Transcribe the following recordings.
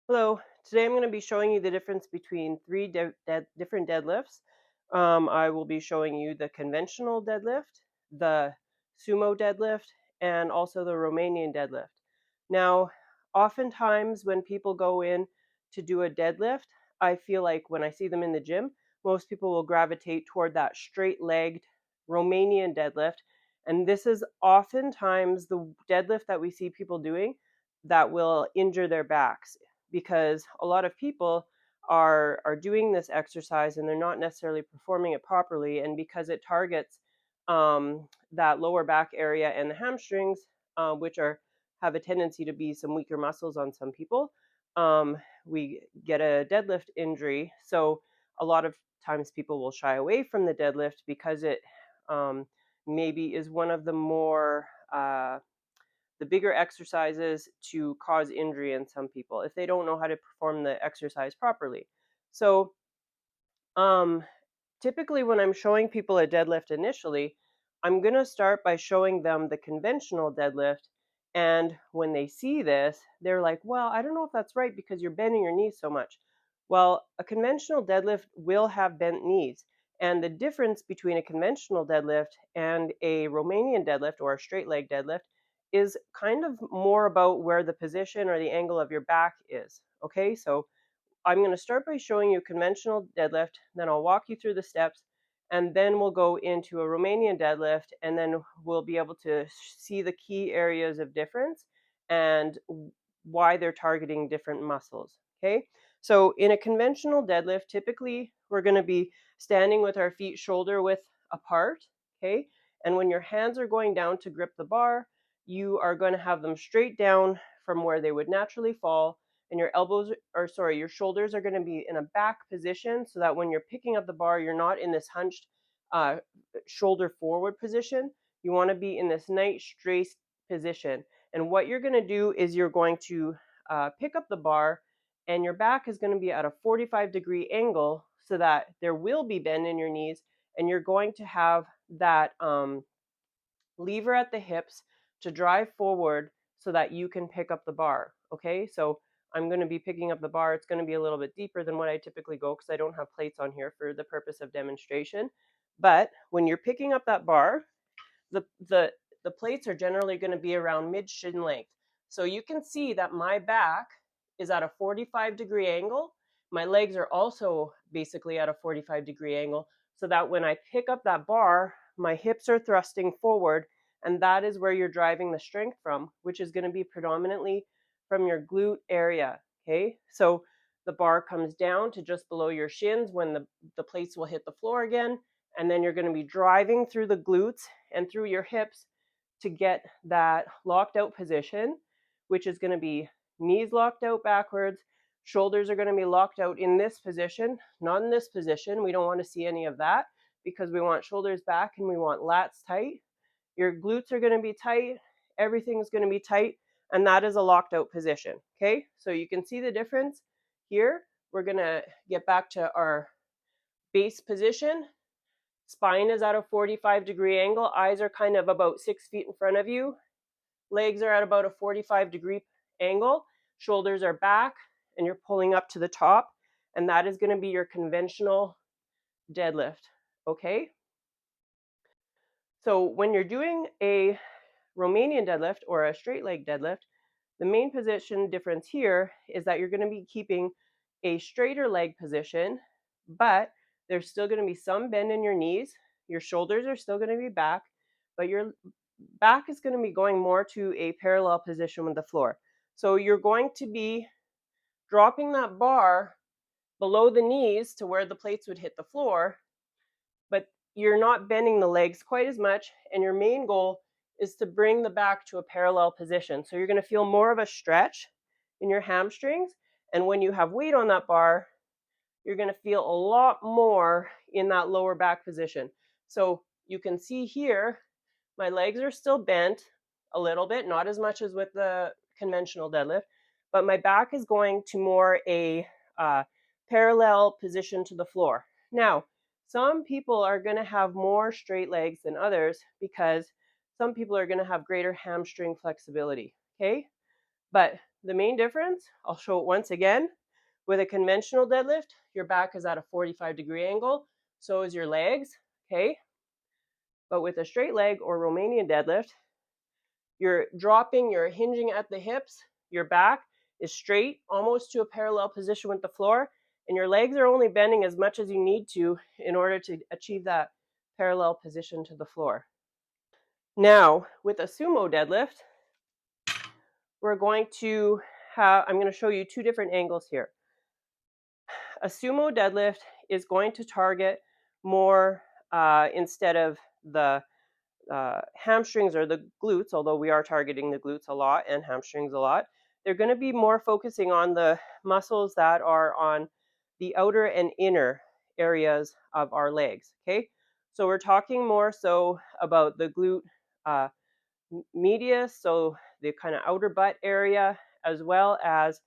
Hello, today I'm going to be showing you the difference between three different deadlifts. I will be showing you the conventional deadlift, the sumo deadlift, and also the Romanian deadlift. Now, oftentimes when people go in to do a deadlift, I feel like when I see them in the gym, most people will gravitate toward that straight legged Romanian deadlift. And this is oftentimes the deadlift that we see people doing that will injure their backs because a lot of people are doing this exercise and they're not necessarily performing it properly, and because it targets that lower back area and the hamstrings, which are have a tendency to be some weaker muscles on some people, we get a deadlift injury. So a lot of times people will shy away from the deadlift because it um, maybe is one of the bigger exercises to cause injury in some people if they don't know how to perform the exercise properly. So, um, typically, when I'm showing people a deadlift initially, I'm going to start by showing them the conventional deadlift. And when they see this, they're like, well, I don't know if that's right because you're bending your knees so much. Well, a conventional deadlift will have bent knees. And the difference between a conventional deadlift and a Romanian deadlift or a straight leg deadlift is kind of more about where the position or the angle of your back is. Okay, so I'm going to start by showing you conventional deadlift, then I'll walk you through the steps, and then we'll go into a Romanian deadlift, and then we'll be able to see the key areas of difference and why they're targeting different muscles. Okay, so in a conventional deadlift, typically we're going to be standing with our feet shoulder width apart. Okay, and when your hands are going down to grip the bar, you are going to have them straight down from where they would naturally fall, and your shoulders are going to be in a back position so that when you're picking up the bar, you're not in this hunched uh, shoulder forward position. You want to be in this nice straight position. And what you're going to do is you're going to pick up the bar, and your back is going to be at a 45-degree angle so that there will be bend in your knees, and you're going to have that lever at the hips to drive forward so that you can pick up the bar. Okay, so I'm going to be picking up the bar. It's going to be a little bit deeper than what I typically go because I don't have plates on here for the purpose of demonstration. But when you're picking up that bar, the the the plates are generally going to be around mid shin length. So you can see that my back is at a 45-degree angle. My legs are also basically at a 45-degree angle so that when I pick up that bar, my hips are thrusting forward, and that is where you're driving the strength from, which is going to be predominantly from your glute area. Okay, so the bar comes down to just below your shins when the plates will hit the floor again, and then you're going to be driving through the glutes and through your hips to get that locked out position, which is going to be knees locked out backwards, shoulders are going to be locked out in this position, not in this position. We don't want to see any of that because we want shoulders back and we want lats tight. Your glutes are going to be tight, everything's going to be tight, and that is a locked out position. Okay, so you can see the difference here. We're going to get back to our base position. Spine is at a 45-degree angle. Eyes are kind of about 6 feet in front of you. Legs are at about a 45-degree angle. Shoulders are back, and you're pulling up to the top. And that is going to be your conventional deadlift. Okay? So when you're doing a Romanian deadlift or a straight leg deadlift, the main position difference here is that you're going to be keeping a straighter leg position, but there's still going to be some bend in your knees. Your shoulders are still going to be back, but your back is going to be going more to a parallel position with the floor. So you're going to be dropping that bar below the knees to where the plates would hit the floor, but you're not bending the legs quite as much. And your main goal is to bring the back to a parallel position. So you're going to feel more of a stretch in your hamstrings. And when you have weight on that bar, you're going to feel a lot more in that lower back position. So you can see here, my legs are still bent a little bit, not as much as with the conventional deadlift, but my back is going to more a parallel position to the floor. Now, some people are going to have more straight legs than others because some people are going to have greater hamstring flexibility. Okay, but the main difference, I'll show it once again. With a conventional deadlift, your back is at a 45-degree angle, so is your legs, okay? But with a straight leg or Romanian deadlift, you're dropping, you're hinging at the hips, your back is straight, almost to a parallel position with the floor, and your legs are only bending as much as you need to in order to achieve that parallel position to the floor. Now, with a sumo deadlift, we're going to I'm going to show you two different angles here. A sumo deadlift is going to target more, instead of the hamstrings or the glutes, although we are targeting the glutes a lot and hamstrings a lot, they're going to be more focusing on the muscles that are on the outer and inner areas of our legs. Okay, so we're talking more so about the glute uh, medius, so the kind of outer butt area, as well as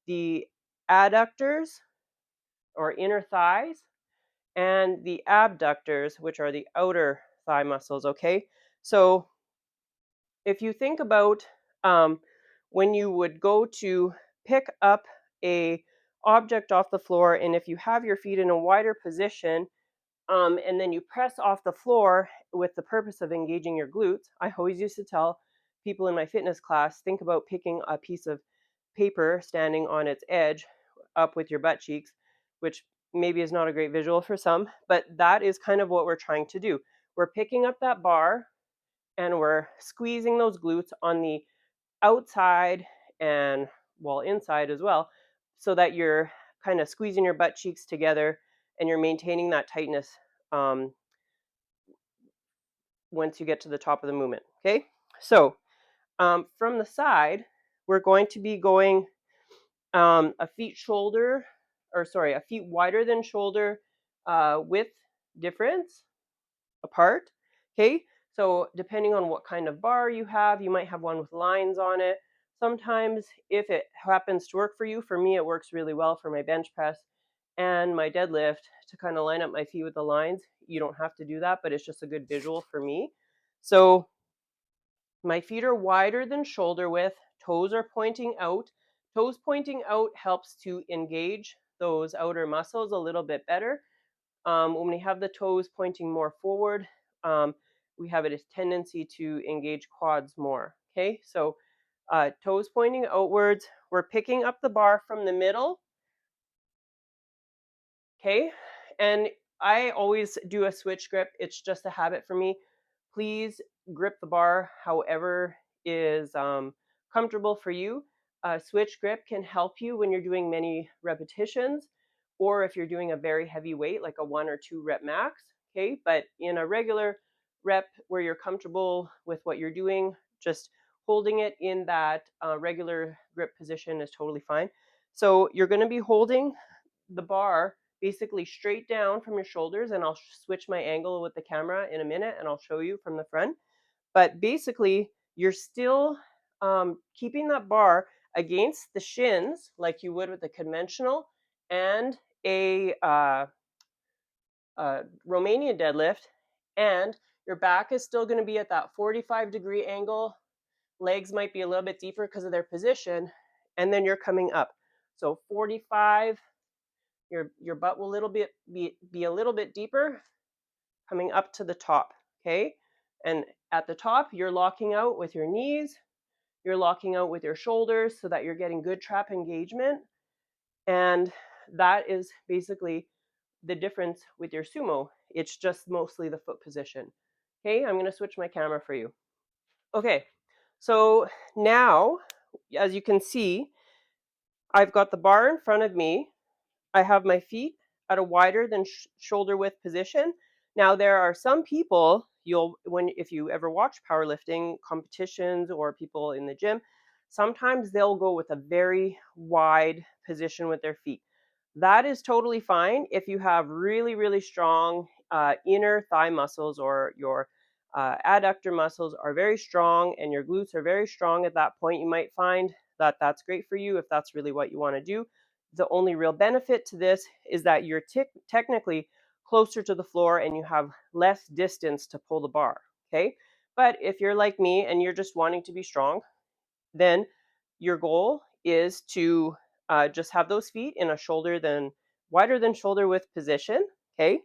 the adductors or inner thighs, and the abductors, which are the outer thigh muscles. Okay, so if you think about, um, when you would go to pick up a object off the floor, and if you have your feet in a wider position, and then you press off the floor with the purpose of engaging your glutes. I always used to tell people in my fitness class, think about picking a piece of paper standing on its edge up with your butt cheeks, which maybe is not a great visual for some, but that is kind of what we're trying to do. We're picking up that bar and we're squeezing those glutes on the outside and, well, inside as well, so that you're kind of squeezing your butt cheeks together and you're maintaining that tightness, um, once you get to the top of the movement. Okay, so from the side, we're going to be going, a feet shoulder, or sorry, a feet wider than shoulder width difference apart. Okay, so depending on what kind of bar you have, you might have one with lines on it. Sometimes, if it happens to work for you, for me, it works really well for my bench press and my deadlift to kind of line up my feet with the lines. You don't have to do that, but it's just a good visual for me. So my feet are wider than shoulder width, toes are pointing out. Toes pointing out helps to engage those outer muscles a little bit better. When we have the toes pointing more forward, we have a tendency to engage quads more. Okay, so toes pointing outwards. We're picking up the bar from the middle. Okay, and I always do a switch grip. It's just a habit for me. Please grip the bar however is comfortable for you. Switch grip can help you when you're doing many repetitions, or if you're doing a very heavy weight, like a 1 or 2 rep max. Okay, but in a regular rep where you're comfortable with what you're doing, just holding it in that regular grip position is totally fine. So you're going to be holding the bar basically straight down from your shoulders, and I'll switch my angle with the camera in a minute and I'll show you from the front. But basically, you're still keeping that bar against the shins like you would with a conventional and a Romanian deadlift, and your back is still going to be at that 45-degree angle. Legs might be a little bit deeper because of their position, and then you're coming up. So 45, your butt will be a little bit deeper, coming up to the top. Okay, and at the top, you're locking out with your knees, you're locking out with your shoulders so that you're getting good trap engagement. And that is basically the difference with your sumo. It's just mostly the foot position. Okay, I'm going to switch my camera for you. Okay, so now, as you can see, I've got the bar in front of me. I have my feet at a wider than shoulder width position. Now, there are some people, if you ever watch powerlifting competitions or people in the gym, sometimes they'll go with a very wide position with their feet. That is totally fine if you have really, really strong inner thigh muscles, or your adductor muscles are very strong and your glutes are very strong at that point. You might find that that's great for you if that's really what you want to do. The only real benefit to this is that you're technically closer to the floor and you have less distance to pull the bar. Okay, but if you're like me and you're just wanting to be strong, then your goal is to just have those feet in a wider than shoulder width position. Okay.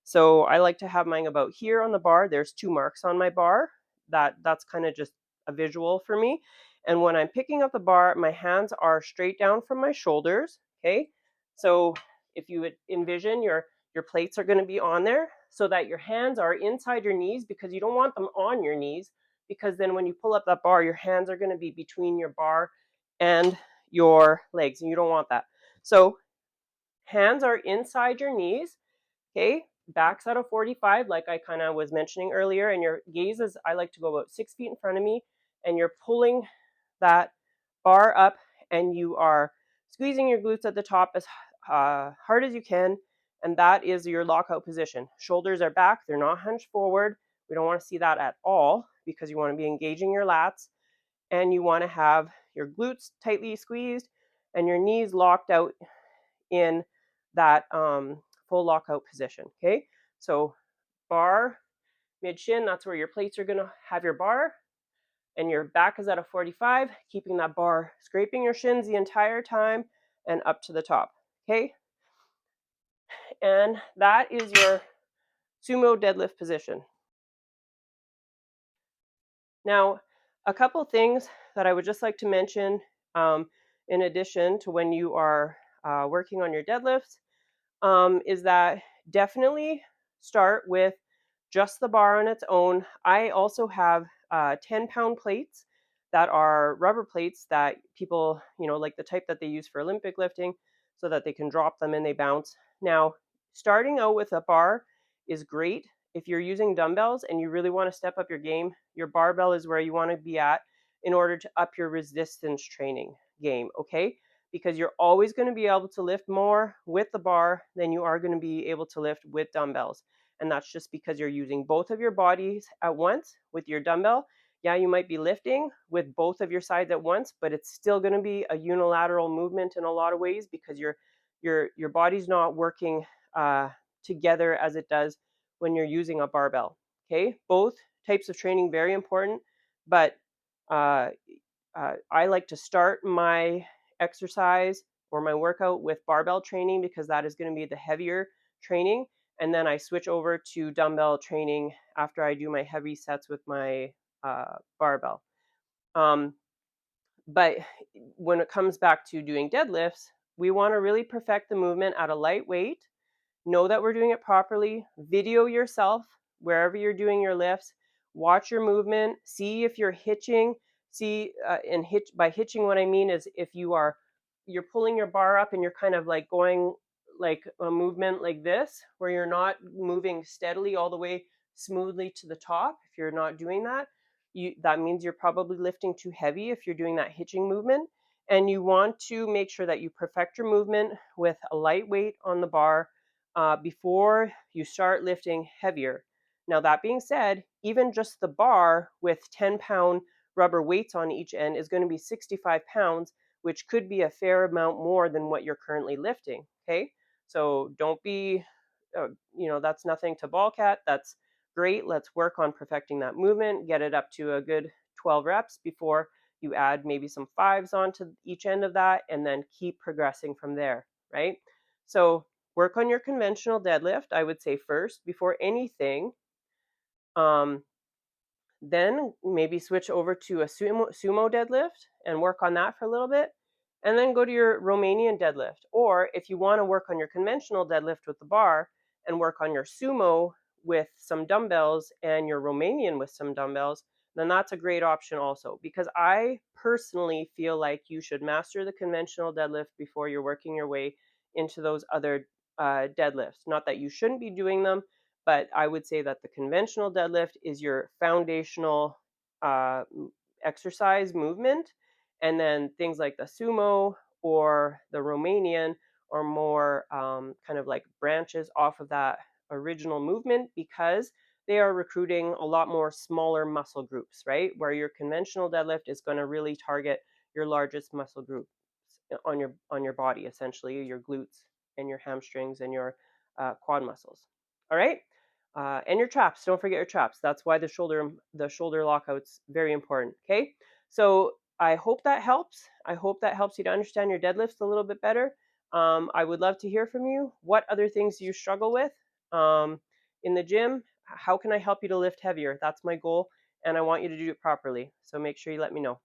So I like to have mine about here on the bar. There's 2 marks on my bar. That's kind of just a visual for me. And when I'm picking up the bar, my hands are straight down from my shoulders. Okay. So if you would envision your plates are going to be on there so that your hands are inside your knees, because you don't want them on your knees, because then when you pull up that bar, your hands are going to be between your bar and your legs, and you don't want that. So hands are inside your knees. Okay, backs at a 45, like I kind of was mentioning earlier, and your gaze is, I like to go about 6 feet in front of me, and you're pulling that bar up, and you are squeezing your glutes at the top as hard as you can, and that is your lockout position. Shoulders are back, they're not hunched forward. We don't want to see that at all, because you want to be engaging your lats, and you want to have your glutes tightly squeezed and your knees locked out in that full lockout position. Okay, so bar mid shin, that's where your plates are going to have your bar, and your back is at a 45, keeping that bar scraping your shins the entire time and up to the top. Okay, and that is your sumo deadlift position. Now, a couple things that I would just like to mention, in addition to when you are working on your deadlifts, is that definitely start with just the bar on its own. I also have 10-pound plates that are rubber plates that people, like the type that they use for Olympic lifting, so that they can drop them and they bounce. Now, starting out with a bar is great. If you're using dumbbells and you really want to step up your game, your barbell is where you want to be at in order to up your resistance training game, okay? Because you're always going to be able to lift more with the bar than you are going to be able to lift with dumbbells. And that's just because you're using both of your bodies at once with your dumbbell. Yeah, you might be lifting with both of your sides at once, but it's still going to be a unilateral movement in a lot of ways, because your body's not working together as it does when you're using a barbell. Okay, both types of training very important, but uh, I like to start my exercise or my workout with barbell training, because that is going to be the heavier training, and then I switch over to dumbbell training after I do my heavy sets with my barbell. Um, but when it comes back to doing deadlifts, we want to really perfect the movement at a light weight. Know that we're doing it properly. Video yourself wherever you're doing your lifts. Watch your movement. See if you're hitching. See, and hitch, by hitching, what I mean is if you're pulling your bar up and you're kind of like going like a movement like this, where you're not moving steadily all the way smoothly to the top. If you're not doing that, that means you're probably lifting too heavy if you're doing that hitching movement. And you want to make sure that you perfect your movement with a light weight on the bar before you start lifting heavier. Now, that being said, even just the bar with 10-pound rubber weights on each end is going to be 65 pounds, which could be a fair amount more than what you're currently lifting. Okay, so don't be, that's nothing to balk at. That's great. Let's work on perfecting that movement, get it up to a good 12 reps before you add maybe some fives onto each end of that, and then keep progressing from there, right? So work on your conventional deadlift, I would say, first before anything. Um, then maybe switch over to a sumo deadlift and work on that for a little bit. And then go to your Romanian deadlift. Or if you want to work on your conventional deadlift with the bar and work on your sumo with some dumbbells and your Romanian with some dumbbells, then that's a great option also. Because I personally feel like you should master the conventional deadlift before you're working your way into those other deadlifts. Not that you shouldn't be doing them, but I would say that the conventional deadlift is your foundational uh, exercise movement. And then things like the sumo or the Romanian are more kind of like branches off of that original movement, because they are recruiting a lot more smaller muscle groups, right? Where your conventional deadlift is going to really target your largest muscle groups on your body, essentially your glutes and your hamstrings and your quad muscles. All right. And your traps. Don't forget your traps. That's why the shoulder lockout's very important. Okay. So I hope that helps. I hope that helps you to understand your deadlifts a little bit better. I would love to hear from you. What other things do you struggle with in the gym? How can I help you to lift heavier? That's my goal, and I want you to do it properly. So make sure you let me know.